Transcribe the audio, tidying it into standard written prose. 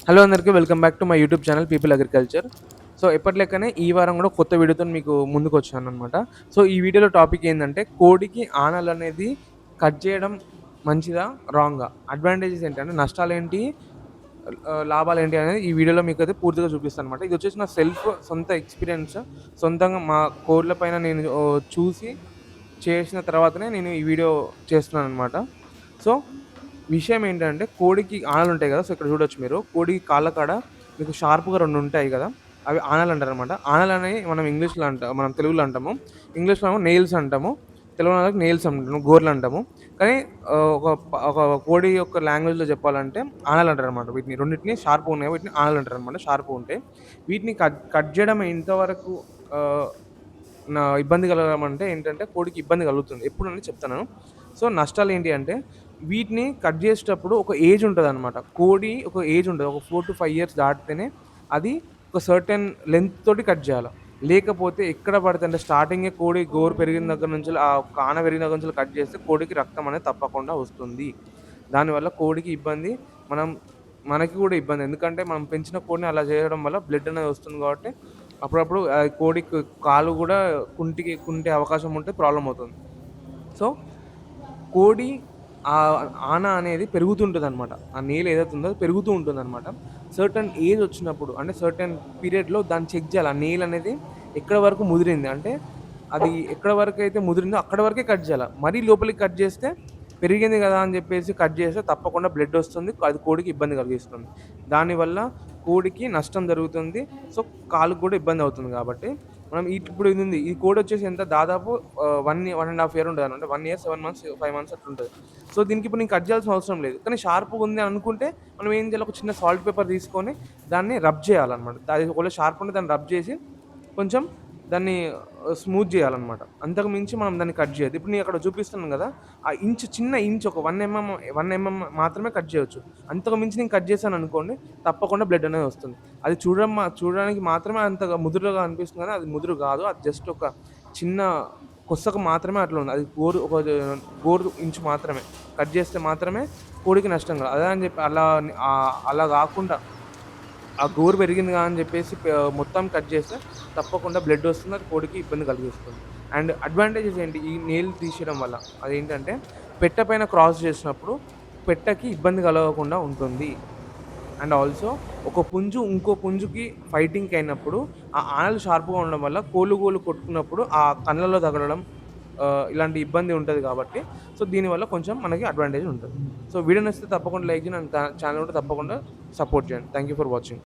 Hello అందరికీ welcome back to my YouTube channel people agriculture. So ఎప్పటి లెక్కనే ఈ వారం కూడా కొత్త వీడియోతో మీకు ముందుకు వచ్చాననమాట. సో ఈ వీడియోలో టాపిక్ ఏంటంటే కోడికి ఆనలు అనేది కట్ చేయడం మంచిదా? రాంగా? అడ్వాంటేజెస్ ఏంటి? అంటే నష్టాలేంటి? లాభాలేంటి? అనేది ఈ వీడియోలో మీకైతే పూర్తిగా చూపిస్తాననమాట. ఇది వచ్చేసి నా సొంత ఎక్స్‌పీరియన్స్. సొంతంగా మా కోడ్ల పైన నేను చూసి చేసిన తర్వాతనే నేను ఈ వీడియో చేస్తున్నాననమాట. సో విషయం ఏంటంటే కోడికి ఆనలుంటాయి కదా! సో ఇక్కడ చూడొచ్చు మీరు. కోడికి కాళ్ళ కాడ మీకు షార్ప్‌గా 2 ఉంటాయి కదా! అవి ఆనలంటారనమాట. ఆనలనేవి మనం తెలుగులో అంటాము. ఇంగ్లీష్‌లో ఏమో నెయిల్స్ అంటాము. తెలుగులో నెయిల్స్ అంటాము. గోర్లంటాము. కానీ ఒక కోడి యొక్క లాంగ్వేజ్‌లో చెప్పాలంటే ఆనలంటారనమాట. రెండిటిని షార్ప్‌గా ఉన్నాయి. వీటిని ఆనలంటారనమాట. షార్ప్‌గా ఉంటాయి. వీటిని కట్ కట్ చేయడం ఎంతవరకు ఆహ్, ఇబ్బంది కలగడం అంటే ఏంటంటే కోడికి ఇబ్బంది కలుగుతుంది. ఎప్పుడని చెప్తాను. సో నష్టాలేంటి అంటే వీటిని కట్ చేసేటప్పుడు ఒక ఏజ్ ఉంటదనమాట. కోడి ఒక ఏజ్ ఉంటది. ఒక 4-5 ఇయర్స్ దాటితేనే అది ఒక సర్టెన్ లెంత్ తోటి కట్ జేయాల. లేకపోతే ఎక్కడ పడితే అంటే స్టార్టింగే కోడి గోరు పెరిగిన దగ్గర నుంచెల్లి కాన పెరిగిన దగ్గర నుంచెల్లి కట్ చేస్తే కోడికి రక్తం అనేది తప్పకుండా వస్తుంది. దానివల్ల కోడికి ఇబ్బంది. మనం మనకి కూడా ఇబ్బంది. ఎందుకంటే మనం పెంచిన కోడిని అలా చేయడం వల్ల బ్లడ్ అనేది వస్తుంది కాబట్టి అప్పుడప్పుడు కోడికి కాలు గూడా కుంటే అవకాశం ఉంటే ప్రాబ్లమ్ అవుతుంది. సో కోడి ఆన అనేది పెరుగుతుంటదనమాట. ఆ నేల్ ఏదైతే ఉందో అది పెరుగుతూ ఉంటుందనమాట. సర్టెన్ ఏజ్ వచ్చినప్పుడు అంటే సర్టెన్ పీరియడ్‌లో దాన్ని చెక్ జేయాలి. ఆ నేల్ అనేది ఎక్కడి వరకు ముదిరింది. అంటే అది ఎక్కడి వరకైతే ముదిరిందో అక్కడి వరకే కట్ జేయాల. మరీ లోపలికి కట్ జేస్తే పెరిగింది గదా! అని జెప్పేసి కట్ జేస్తే తప్పకుండా బ్లడ్ ఒస్తుంది. అది కోడికి ఇబ్బంది కలిగిస్తుంది. దానివల్ల కోడికి నష్టం జరుగుతుంది. సో, కాలుకి గూడా ఇబ్బందవుతుంది గాబట్టి మనం ఇప్పుడు ఇది ఉంది. ఈ కోడ్ వచ్చేసి ఎంత దాదాపు 1 ½ ఇయర్ ఉంటదనమాట. 1 ఇయర్, 7 మంత్స్, 5 మంత్స్ అట్లుంటది. సో, దీనికి ఇప్పుడు నేను కట్ చేయాల్సిన అవసరం లేదు. కానీ షార్ప్‌గా ఉంది అనుకుంటే మనం ఏం చేయాలి, ఒక చిన్న సాల్ట్ పేపర్ తీసుకొని దాన్ని రబ్ చేయాలనమాట. అది ఒకవేళ షార్ప్ ఉంటే దాన్ని రబ్ చేసి కొంచెం దాన్ని స్మూత్ చేయాలనమాట. అంతకు మించి మనం దాన్ని కట్ చేయొద్దు. ఇప్పుడు నేను అక్కడ చూపిస్తున్నాను కదా! ఆ చిన్న ఇంచ్ ఒక 1 ఎంఎం మాత్రమే కట్ చేయొచ్చు. అంతకు మించి నేను కట్ చేశాననుకోండి తప్పకుండా బ్లడ్ అనేది వస్తుంది. అది చూడడానికి మాత్రమే అంతగా ముదురుగా అనిపిస్తుంది కానీ అది ముదురు కాదు. అది జస్ట్ ఒక చిన్న కొసకు మాత్రమే అట్లా ఉంది. అది గోరు ఇంచు మాత్రమే. కట్ చేస్తే మాత్రమే కోడికి నష్టం కాదు. అలా అని చెప్పి అలా కాకుండా ఆ గోరు పెరిగిందిగా అని చెప్పేసి మొత్తం కట్ చేస్తే తప్పకుండా బ్లడ్ వస్తుంది. అది కోడికి ఇబ్బంది కలిగిస్తుంది. అండ్ అడ్వాంటేజెస్ ఏంటి? ఈ నేల్ తీసేయడం వల్ల అదేంటంటే పెట్ట పైన క్రాస్ చేసినప్పుడు పెట్టకి ఇబ్బంది కలగకుండా ఉంటుంది. అండ్ ఆల్సో ఒక పుంజు ఇంకో పుంజుకి ఫైటింగ్‌కి అయినప్పుడు ఆ ఆనలు షార్ప్‌గా ఉండడం వల్ల కోళ్ళు కొట్టుకున్నప్పుడు ఆ కళ్ళలో తగలడం ఇలాంటి ఇబ్బంది ఉంటది కాబట్టి సో దీనివల్ల కొంచెం మనకి అడ్వాంటేజ్ ఉంటది. సో వీడియో నచ్చితే తప్పకుండా లైక్ చేయండి. అండ్ ఛానెల్ కూడా తప్పకుండా సపోర్ట్ చేయండి. Thank you for watching.